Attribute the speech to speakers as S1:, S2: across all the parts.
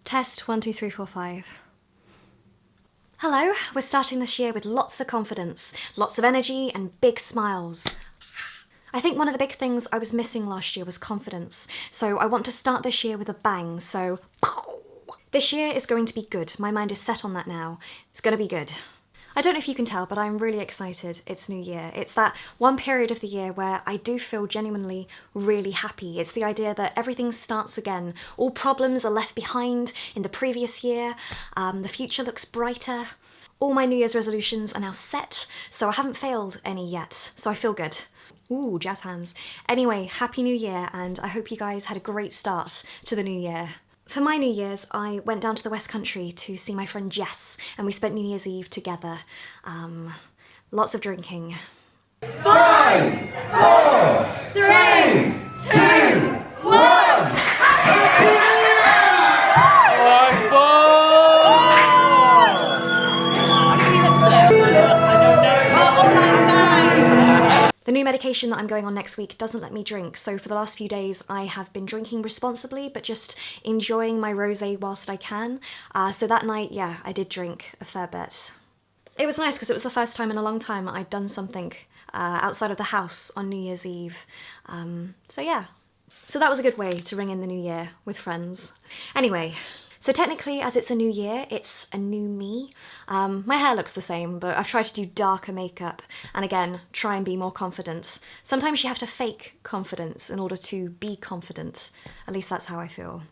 S1: Test 1, 2, 3, 4, 5. Hello, we're starting this year with lots of confidence, lots of energy and big smiles. I think one of the big things I was missing last year was confidence, so I want to start this year with a bang, so this year is going to be good. My mind is set on that now. It's gonna be good. I don't know if you can tell, but I'm really excited. It's New Year. It's that one period of the year where I do feel genuinely really happy. It's the idea that everything starts again. All problems are left behind in the previous year. The future looks brighter. All my New Year's resolutions are now set, so I haven't failed any yet, so I feel good. Ooh, jazz hands. Anyway, Happy New Year, and I hope you guys had a great start to the new year. For my New Year's, I went down to the West Country to see my friend Jess, and we spent New Year's Eve together. Lots of drinking.
S2: 5, 4, 3, 2, 1.
S1: The new medication that I'm going on next week doesn't let me drink, so for the last few days I have been drinking responsibly, but just enjoying my rosé whilst I can. So that night, yeah, I did drink a fair bit. It was nice because it was the first time in a long time I'd done something outside of the house on New Year's Eve. So yeah. So that was a good way to ring in the new year with friends. Anyway. So technically, as it's a new year, it's a new me. My hair looks the same, but I've tried to do darker makeup, and again, try and be more confident. Sometimes you have to fake confidence in order to be confident. At least that's how I feel.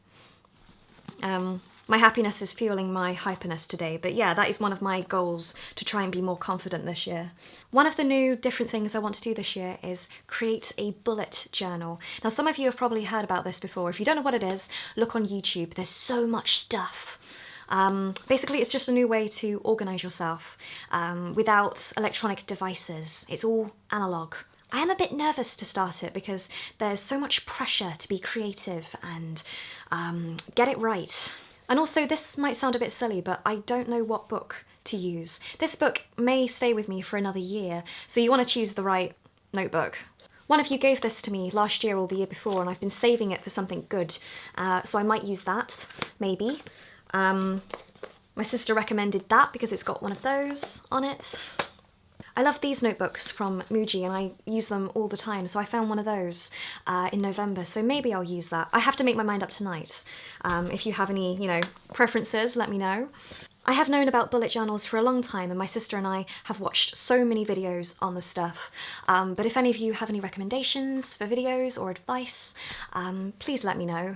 S1: My happiness is fueling my hyperness today, but yeah, that is one of my goals, to try and be more confident this year. One of the new different things I want to do this year is create a bullet journal. Now, some of you have probably heard about this before. If you don't know what it is, look on YouTube. There's so much stuff. Basically, it's just a new way to organise yourself without electronic devices. It's all analogue. I am a bit nervous to start it because there's so much pressure to be creative and get it right. And also, this might sound a bit silly, but I don't know what book to use. This book may stay with me for another year, so you want to choose the right notebook. One of you gave this to me last year or the year before, and I've been saving it for something good, so I might use that, maybe. My sister recommended that because it's got one of those on it. I love these notebooks from Muji and I use them all the time, so I found one of those in November, so maybe I'll use that. I have to make my mind up tonight. If you have any, preferences, let me know. I have known about bullet journals for a long time, and my sister and I have watched so many videos on the stuff. But if any of you have any recommendations for videos or advice, please let me know.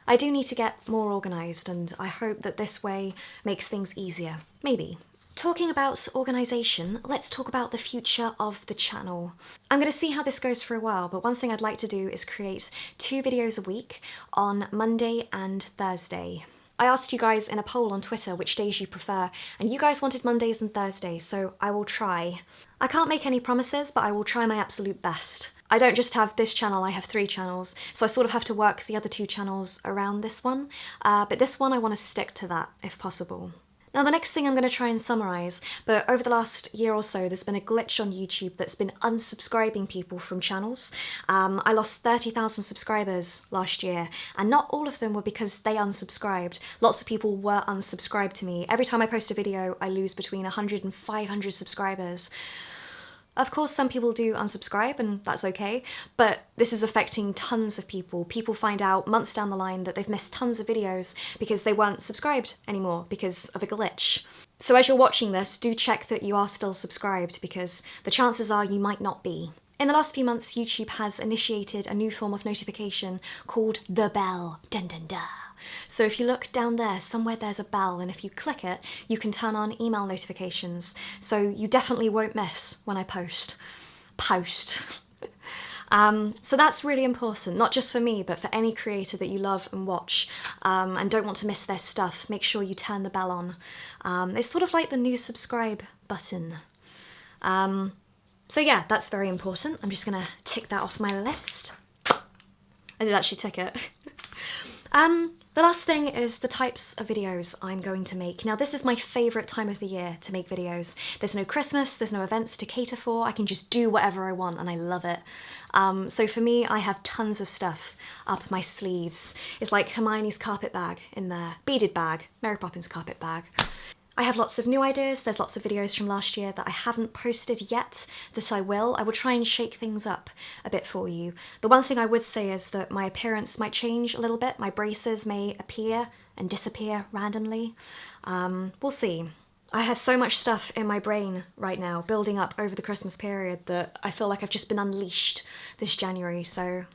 S1: I do need to get more organised, and I hope that this way makes things easier. Maybe. Talking about organisation, let's talk about the future of the channel. I'm going to see how this goes for a while, but one thing I'd like to do is create 2 videos a week on Monday and Thursday. I asked you guys in a poll on Twitter which days you prefer, and you guys wanted Mondays and Thursdays, so I will try. I can't make any promises, but I will try my absolute best. I don't just have this channel, I have 3 channels, so I sort of have to work the other 2 channels around this one, but this one I want to stick to that if possible. Now, the next thing I'm going to try and summarise, but over the last year or so there's been a glitch on YouTube that's been unsubscribing people from channels. I lost 30,000 subscribers last year, and not all of them were because they unsubscribed. Lots of people were unsubscribed to me. Every time I post a video, I lose between 100 and 500 subscribers. Of course, some people do unsubscribe, and that's okay, but this is affecting tons of people. People find out months down the line that they've missed tons of videos because they weren't subscribed anymore because of a glitch. So as you're watching this, do check that you are still subscribed, because the chances are you might not be. In the last few months, YouTube has initiated a new form of notification called the bell. Dun dun dun. So if you look down there, somewhere there's a bell, and if you click it, you can turn on email notifications, so you definitely won't miss when I post. So that's really important, not just for me, but for any creator that you love and watch and don't want to miss their stuff. Make sure you turn the bell on. It's sort of like the new subscribe button. So yeah, that's very important. I'm just gonna tick that off my list. I did actually tick it. The last thing is the types of videos I'm going to make. Now this is my favourite time of the year to make videos. There's no Christmas, there's no events to cater for, I can just do whatever I want and I love it. So for me, I have tons of stuff up my sleeves. It's like Hermione's carpet bag in there, beaded bag, Mary Poppins carpet bag. I have lots of new ideas, there's lots of videos from last year that I haven't posted yet that I will. I will try and shake things up a bit for you. The one thing I would say is that my appearance might change a little bit. My braces may appear and disappear randomly. We'll see. I have so much stuff in my brain right now building up over the Christmas period that I feel like I've just been unleashed this January, so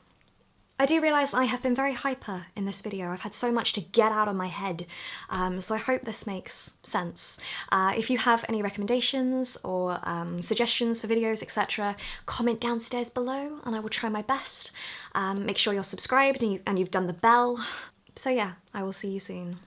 S1: I do realise I have been very hyper in this video. I've had so much to get out of my head, so I hope this makes sense. If you have any recommendations or suggestions for videos, etc., comment downstairs below and I will try my best. Make sure you're subscribed and you've done the bell. So yeah, I will see you soon.